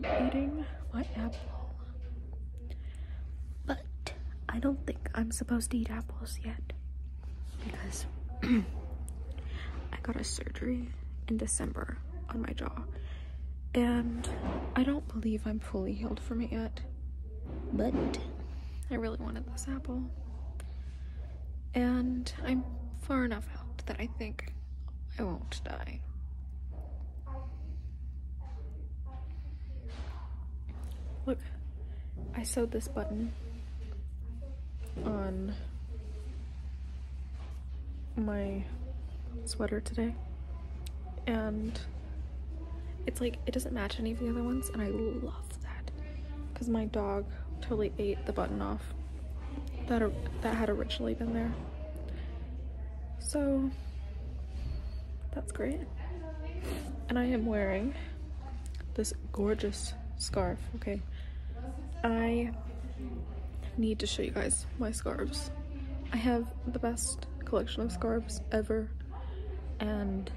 I'm eating my apple. But I don't think I'm supposed to eat apples yet because I got a surgery in December on my jaw, and I don't believe I'm fully healed from it yet, but I really wanted this apple, and I'm far enough out that I think I won't die. Look, I sewed this button on my sweater today, and it's like it doesn't match any of the other ones, and I love that because my dog totally ate the button off that had originally been there, so that's great. And I am wearing this gorgeous scarf. Okay, I need to show you guys my scarves. I have the best collection of scarves ever, and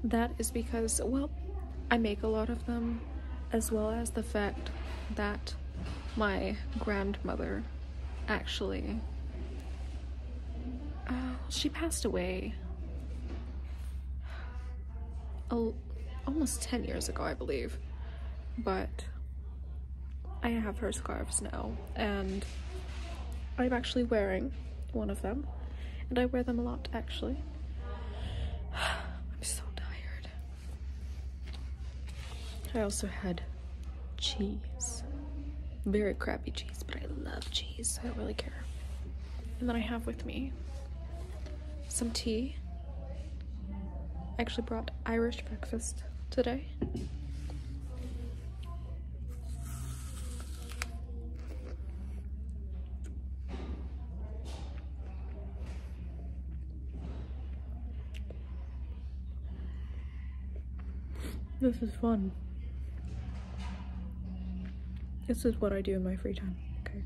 that is because, well, I make a lot of them, as well as the fact that my grandmother actually she passed away almost 10 years ago, I believe, but I have her scarves now, and I'm actually wearing one of them, and I wear them a lot, actually. I'm so tired. I also had cheese. Very crappy cheese, but I love cheese, so I don't really care. And then I have with me some tea. I actually brought Irish breakfast today. This is fun. This is what I do in my free time, okay?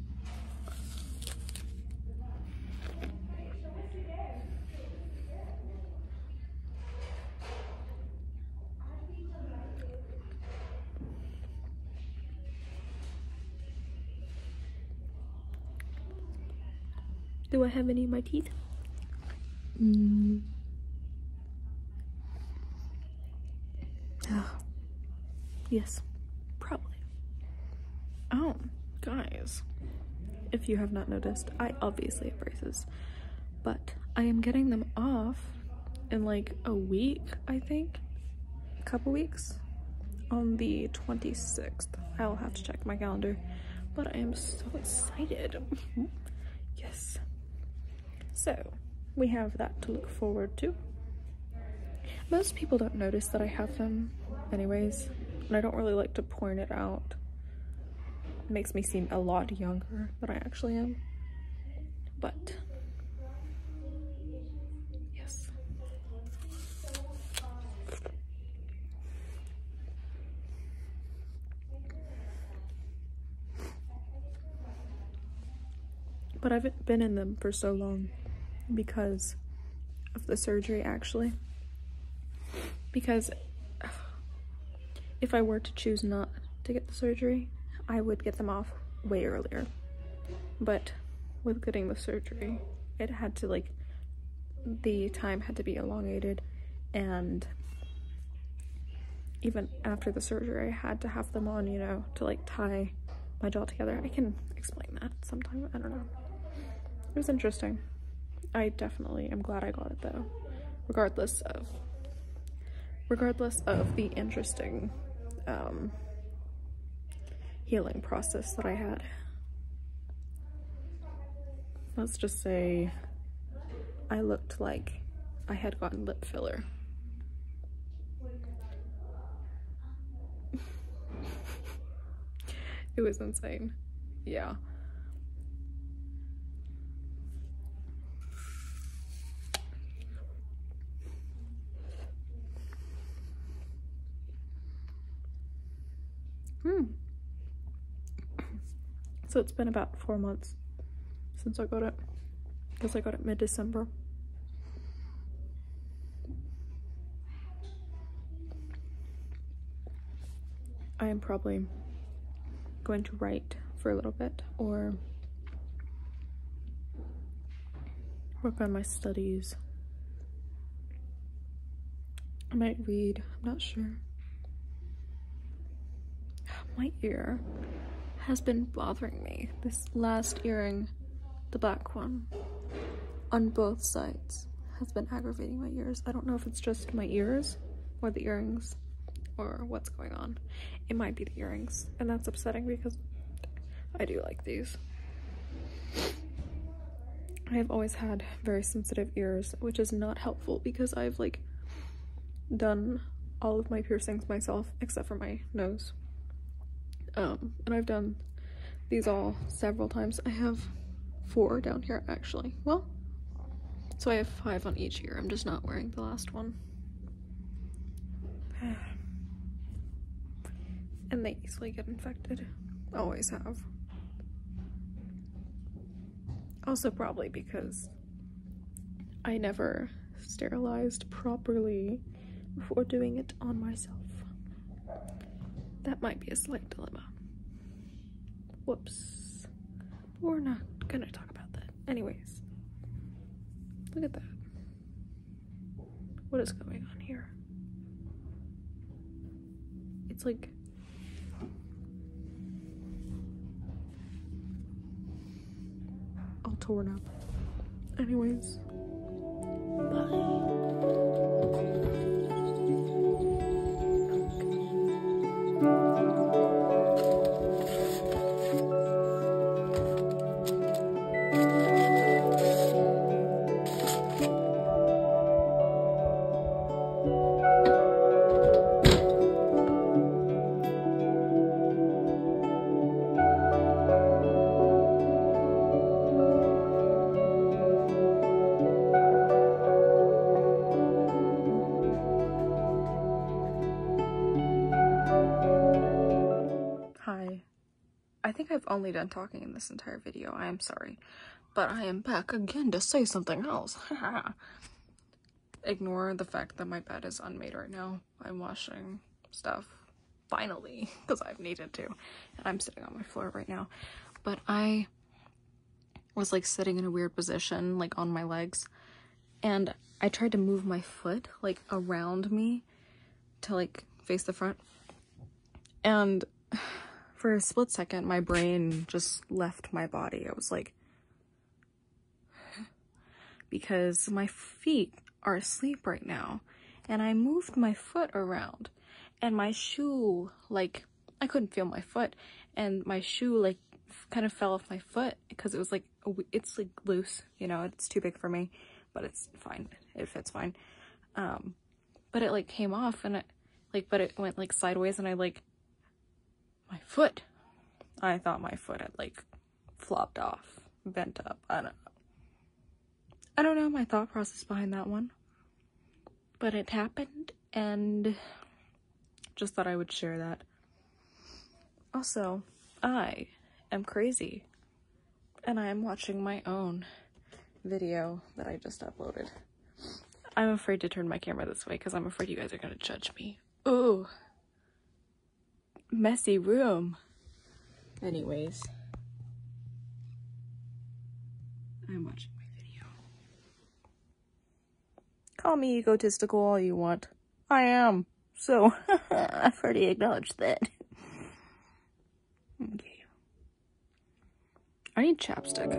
Do I have any in my teeth? Yes, probably. Oh, guys, if you have not noticed, I obviously have braces, but I am getting them off in like a week, I think. A couple weeks. On the 26th. I'll have to check my calendar, but I am so excited. Yes. So, we have that to look forward to. Most people don't notice that I have them anyways, and I don't really like to point it out. It makes me seem a lot younger than I actually am. But yes. But I've been in them for so long because of the surgery, actually. Because if I were to choose not to get the surgery, I would get them off way earlier. But with getting the surgery, it had to, like, the time had to be elongated, and even after the surgery, I had to have them on, you know, to like tie my jaw together. I can explain that sometime, I don't know. It was interesting. I definitely am glad I got it though, regardless of the interesting healing process that I had. Let's just say I looked like I had gotten lip filler. It was insane. Yeah. So it's been about 4 months since I got it, because I got it mid-December. I am probably going to write for a little bit or work on my studies. I might read, I'm not sure. My ear has been bothering me. This last earring, the black one, on both sides, has been aggravating my ears. I don't know if it's just my ears or the earrings or what's going on. It might be the earrings, and that's upsetting because I do like these. I have always had very sensitive ears, which is not helpful because I've like done all of my piercings myself except for my nose. And I've done these all several times. I have 4 down here actually. Well, so I have 5 on each ear. I'm just not wearing the last one. And they easily get infected. Always have. Also probably because I never sterilized properly before doing it on myself. That might be a slight dilemma. Whoops. We're not gonna talk about that. Anyways, look at that. What is going on here? It's like all torn up. Anyways, bye. I think I've only done talking in this entire video. I am sorry, but I am back again to say something else. Ignore the fact that my bed is unmade right now. I'm washing stuff, finally, because I've needed to, and I'm sitting on my floor right now. But I was like sitting in a weird position, like on my legs, and I tried to move my foot like around me to like face the front, and for a split second, my brain just left my body. I was like, because my feet are asleep right now, and I moved my foot around, and my shoe, like, I couldn't feel my foot, and my shoe, like, kind of fell off my foot, because it was, like, it's, like, loose, you know, it's too big for me, but it's fine, it fits fine, but it, like, came off, and it, like, but it went, like, sideways, and I, like, my foot. I thought my foot had like flopped off, bent up. I don't know my thought process behind that one, but it happened, and just thought I would share that. Also, I am crazy, and I am watching my own video that I just uploaded. I'm afraid to turn my camera this way because I'm afraid you guys are gonna judge me. Ooh. Messy room. Anyways, I'm watching my video. Call me egotistical all you want. I am. So, I've already acknowledged that. Okay. I need chapstick.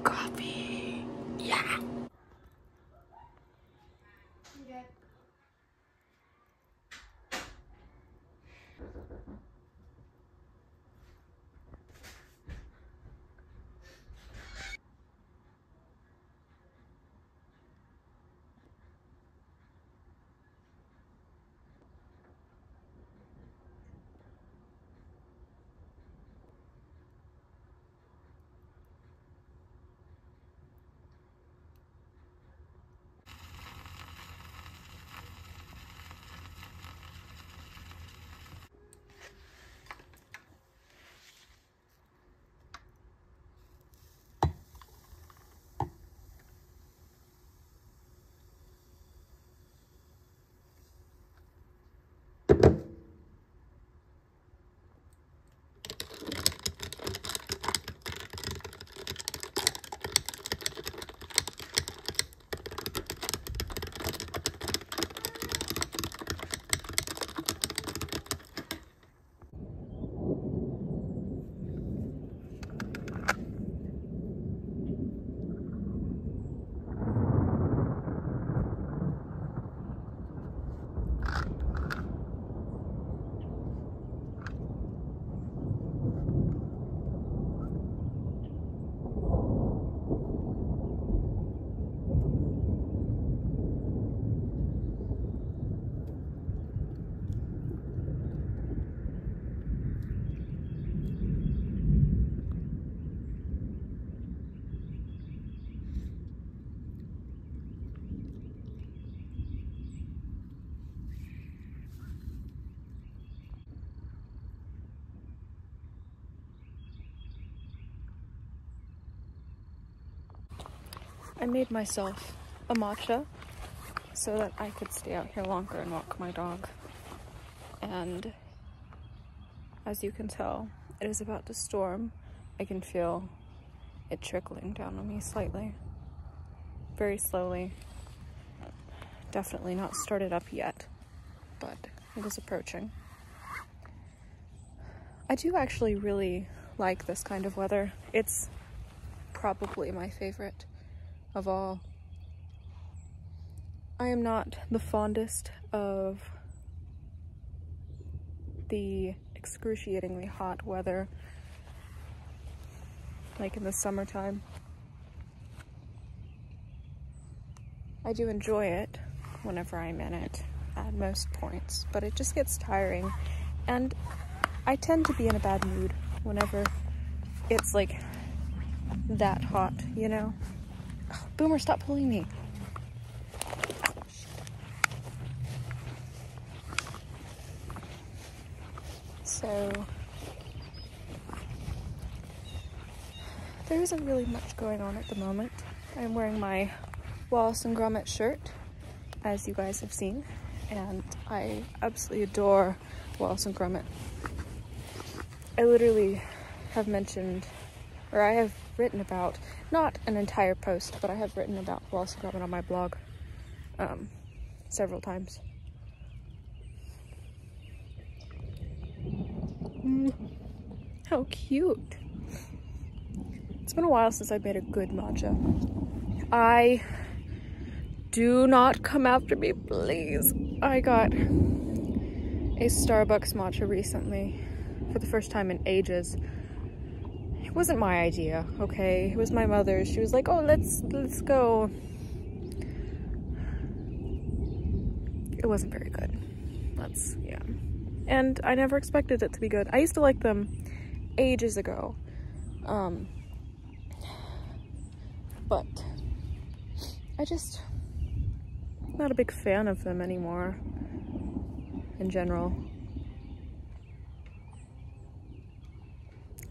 coffee. Yeah. I made myself a matcha so that I could stay out here longer and walk my dog. And as you can tell, it is about to storm. I can feel it trickling down on me slightly. Very slowly. Definitely not started up yet, but it is approaching. I do actually really like this kind of weather. It's probably my favorite of all. I am not the fondest of the excruciatingly hot weather like in the summertime. I do enjoy it whenever I'm in it at most points, but it just gets tiring, and I tend to be in a bad mood whenever it's like that hot, you know? Oh, Boomer, stop pulling me. Oh, shit. So there isn't really much going on at the moment. I'm wearing my Wallace and Gromit shirt, as you guys have seen, and I absolutely adore Wallace and Gromit. I literally have mentioned, or I have written about, not an entire post, but I have written about Wallace and Gromit on my blog several times. How cute. It's been a while since I made a good matcha. Do not come after me, please. I got a Starbucks matcha recently for the first time in ages. It wasn't my idea, okay? It was my mother's. She was like, oh, let's go. It wasn't very good. Yeah. And I never expected it to be good. I used to like them ages ago. But not a big fan of them anymore in general.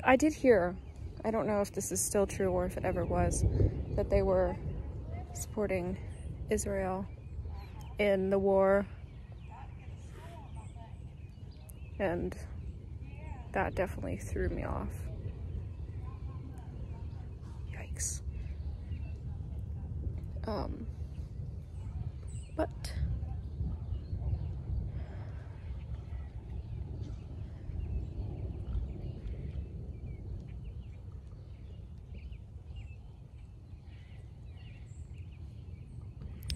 I did hear, I don't know if this is still true or if it ever was, that they were supporting Israel in the war, and that definitely threw me off. Yikes. But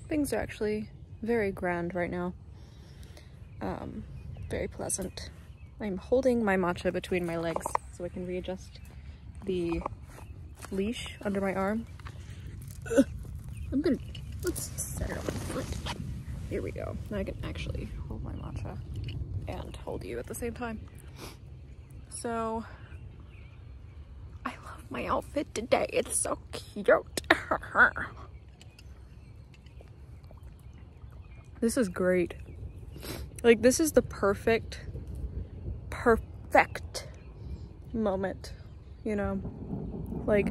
things are actually very grand right now. Very pleasant. I'm holding my matcha between my legs so I can readjust the leash under my arm. Let's set it on my foot. Here we go. Now I can actually hold my matcha and hold you at the same time. So, I love my outfit today. It's so cute. This is great. Like, this is the perfect moment, you know? Like,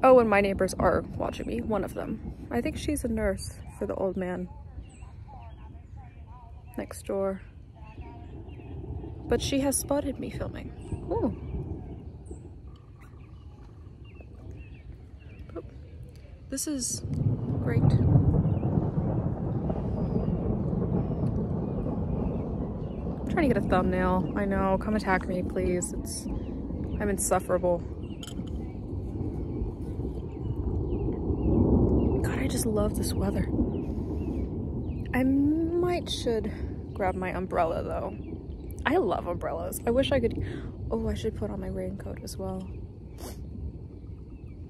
oh, and my neighbors are watching me, one of them. I think she's a nurse for the old man next door. But she has spotted me filming. Ooh. Oh, this is great. I'm trying to get a thumbnail. I know, come attack me, please. I'm insufferable. God, I just love this weather. I should grab my umbrella though. I love umbrellas. I wish I could. Oh, I should put on my raincoat as well.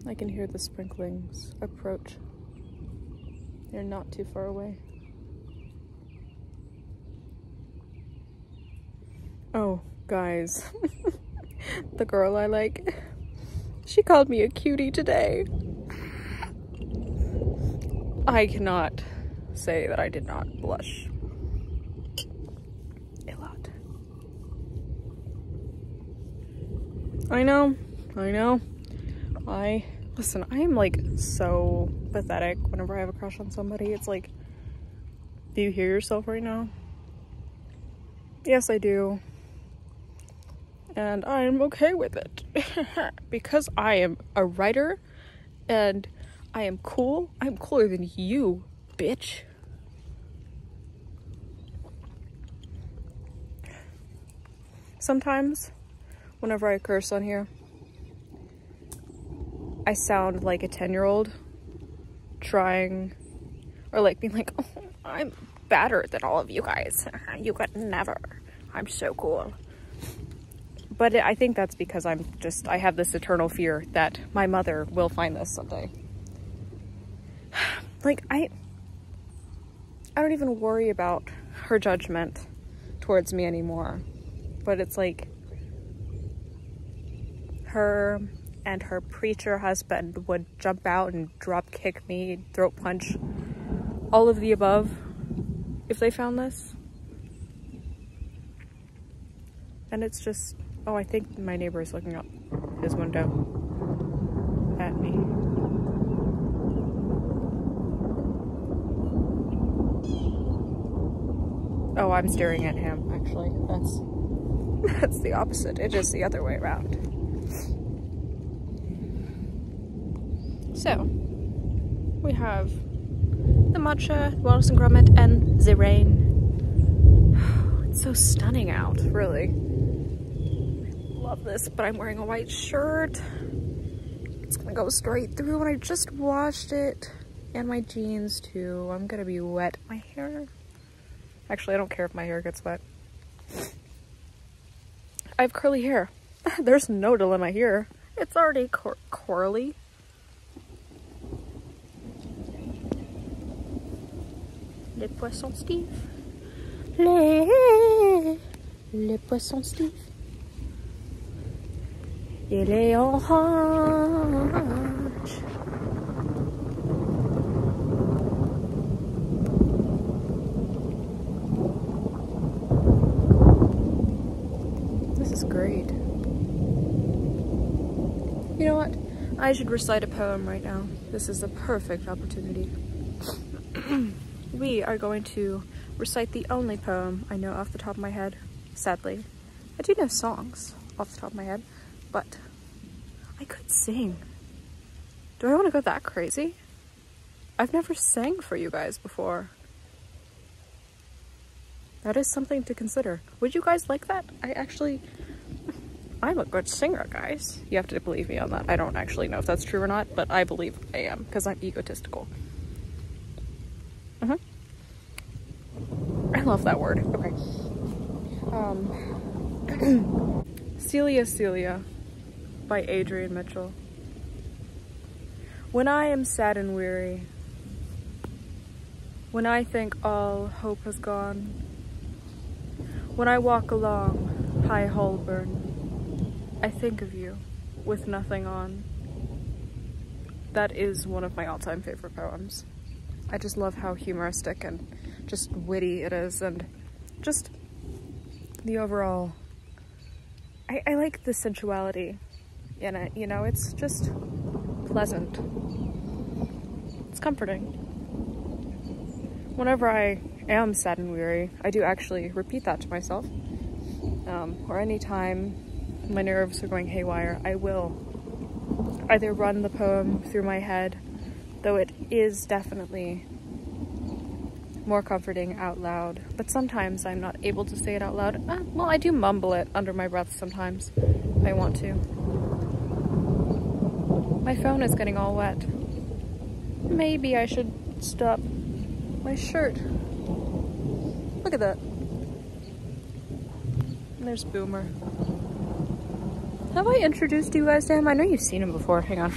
I can hear the sprinklings approach. They're not too far away. Oh, guys. The girl I like, she called me a cutie today. I cannot say that I did not blush a lot. I know. Listen, I am like so pathetic whenever I have a crush on somebody. It's like, do you hear yourself right now? Yes, I do. And I am okay with it. Because I am a writer and I am cool. I'm cooler than you, bitch. Sometimes, whenever I curse on here, I sound like a 10-year-old trying, or like being like, oh, I'm better than all of you guys. You could never. I'm so cool. But I think that's because I have this eternal fear that my mother will find this someday. Like, I don't even worry about her judgment towards me anymore. But it's like, her and her preacher husband would jump out and drop kick me, throat punch, all of the above, if they found this. And it's just, oh, I think my neighbor is looking out his window at me. Oh, I'm staring at him, actually. That's the opposite. It is the other way around. So, we have the matcha, Wallace and Gromit, and the rain. It's so stunning out, really. I love this, but I'm wearing a white shirt. It's gonna go straight through, and I just washed it. And my jeans, too. I'm gonna be wet. My hair... Actually, I don't care if my hair gets wet. I have curly hair. There's no dilemma here. It's already curly. Les poissons Steve. Les poissons Steve. Et les oranges. This is great. You know what? I should recite a poem right now. This is the perfect opportunity. We are going to recite the only poem I know off the top of my head, sadly. I do know songs off the top of my head, but I could sing. Do I want to go that crazy? I've never sang for you guys before. That is something to consider. Would you guys like that? I'm a good singer, guys. You have to believe me on that. I don't actually know if that's true or not, but I believe I am, because I'm egotistical. I love that word. Okay. Celia Celia by Adrian Mitchell. When I am sad and weary, when I think all hope has gone, when I walk along High Holborn, I think of you with nothing on. That is one of my all-time favorite poems. I just love how humoristic and just witty it is, and just the overall, I like the sensuality in it, you know, it's just pleasant. It's comforting. Whenever I am sad and weary, I do actually repeat that to myself. Or anytime my nerves are going haywire, I will either run the poem through my head, though it is definitely more comforting out loud, but sometimes I'm not able to say it out loud. Well, I do mumble it under my breath sometimes if I want to. My phone is getting all wet. Maybe I should stop my shirt. Look at that. And there's Boomer. Have I introduced you guys to him? I know you've seen him before. Hang on.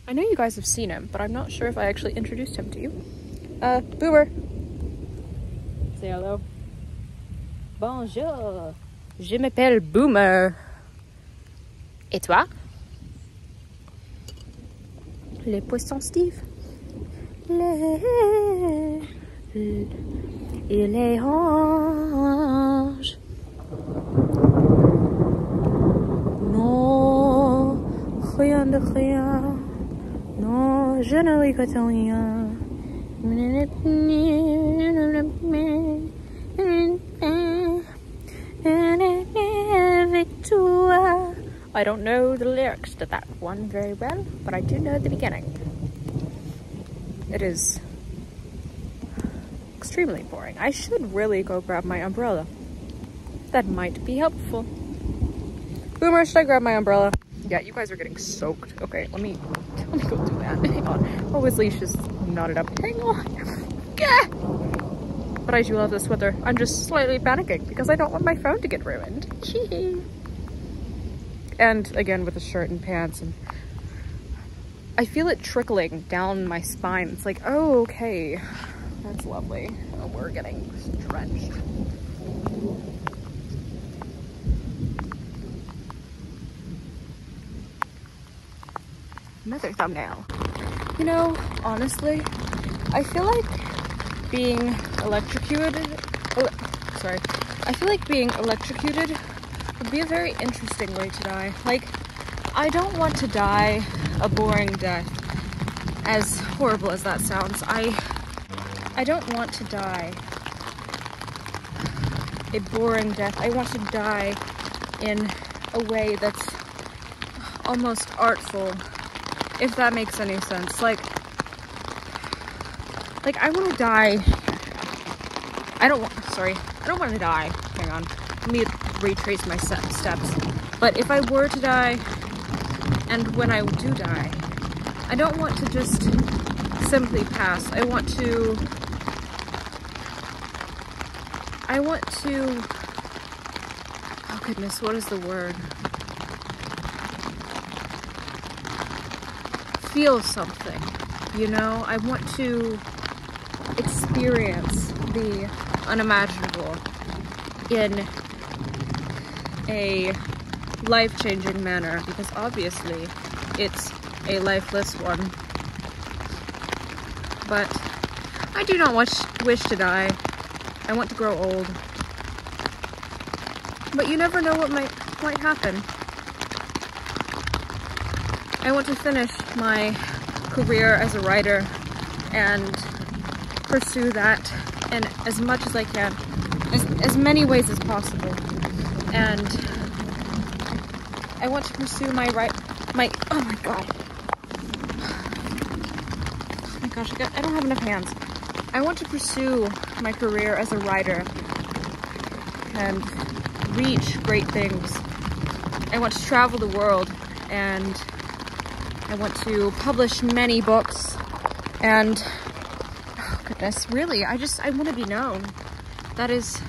I know you guys have seen him, but I'm not sure if I actually introduced him to you. Boomer. Say hello. Bonjour. Je m'appelle Boomer. Et toi? Les poissons Steve. Les anges. Non, rien de rien. Non, je ne regrette rien. Avec toi. I don't know the lyrics to that one very well, but I do know the beginning. It is extremely boring. I should really go grab my umbrella. That might be helpful. Boomer, should I grab my umbrella? Yeah, you guys are getting soaked. Okay, let me go do that. Hang on. Oh, his leash is knotted up. Hang on. Yeah. But I do love this weather. I'm just slightly panicking because I don't want my phone to get ruined. Chee. And again with the shirt and pants, and I feel it trickling down my spine. It's like, oh, okay, that's lovely. Oh, we're getting drenched. Another thumbnail. You know, honestly, I feel like being electrocuted, I feel like being electrocuted would be a very interesting way to die. Like, I don't want to die a boring death, as horrible as that sounds. I don't want to die a boring death. I want to die in a way that's almost artful, if that makes any sense. Like I want to die. I don't want to die. Hang on. Let me retrace my steps. But if I were to die, and when I do die, I don't want to just simply pass. I want to, oh goodness, what is the word? Feel something, you know? I want to experience the unimaginable in a life-changing manner, because obviously it's a lifeless one. But I do not wish to die. I want to grow old. But you never know what might happen. I want to finish my career as a writer and pursue that in as much as I can, as many ways as possible. And I want to pursue oh my god. Oh my gosh, I don't have enough hands. I want to pursue my career as a writer and reach great things. I want to travel the world, and I want to publish many books And, oh goodness, really, I want to be known. That is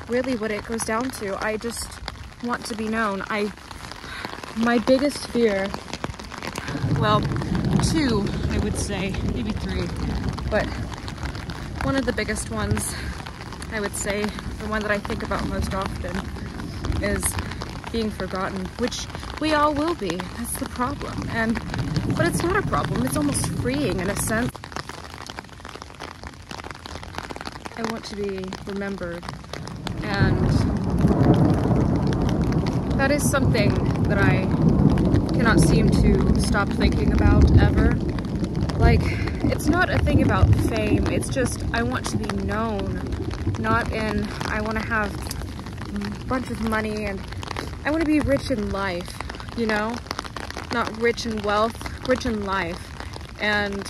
really what it goes down to. I just want to be known. My biggest fear, well, two, I would say, maybe three, but one of the biggest ones, I would say, the one that I think about most often, is being forgotten, which we all will be. That's the problem. But it's not a problem. It's almost freeing in a sense. I want to be remembered, and that is something that I cannot seem to stop thinking about ever. Like, it's not a thing about fame, it's just I want to be known, not in I want to have a bunch of money, and I want to be rich in life, you know? Not rich in wealth, rich in life. And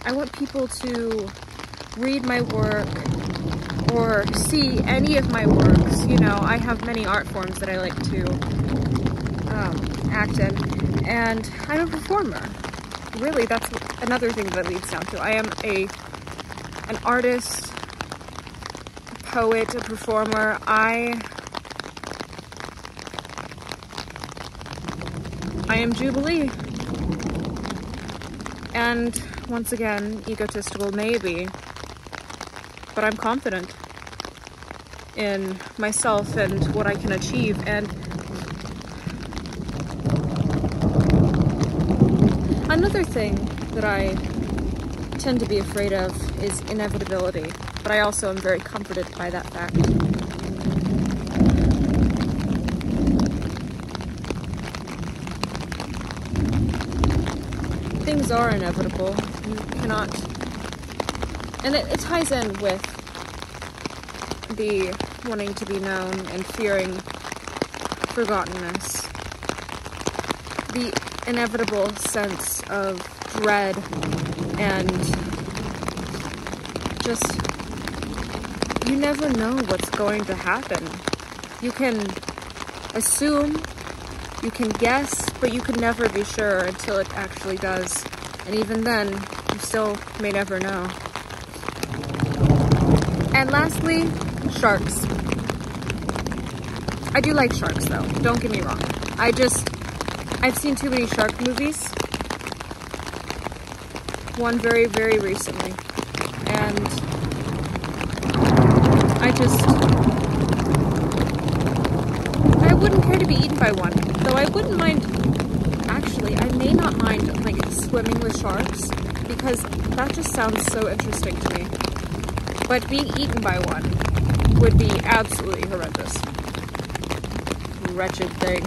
I want people to read my work or see any of my works. You know, I have many art forms that I like to act in, and I'm a performer. Really, that's another thing that leads down to. I am an artist, a poet, a performer. I am Jubilee. And once again, egotistical maybe, but I'm confident in myself and what I can achieve. And another thing that I tend to be afraid of is inevitability, but I also am very comforted by that fact. Things are inevitable. You cannot, and it ties in with the wanting to be known and fearing forgottenness. The inevitable sense of dread and just, you never know what's going to happen. You can assume, you can guess, but you can never be sure until it actually does. And even then, you still may never know. And lastly, sharks. I do like sharks though, don't get me wrong. I've seen too many shark movies. One very, very recently. And I wouldn't care to be eaten by one. Though I wouldn't mind, actually, I may not mind like swimming with sharks, because that just sounds so interesting to me. But being eaten by one would be absolutely horrendous. Wretched thing.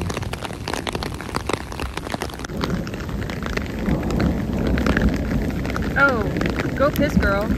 Oh, go piss, girl.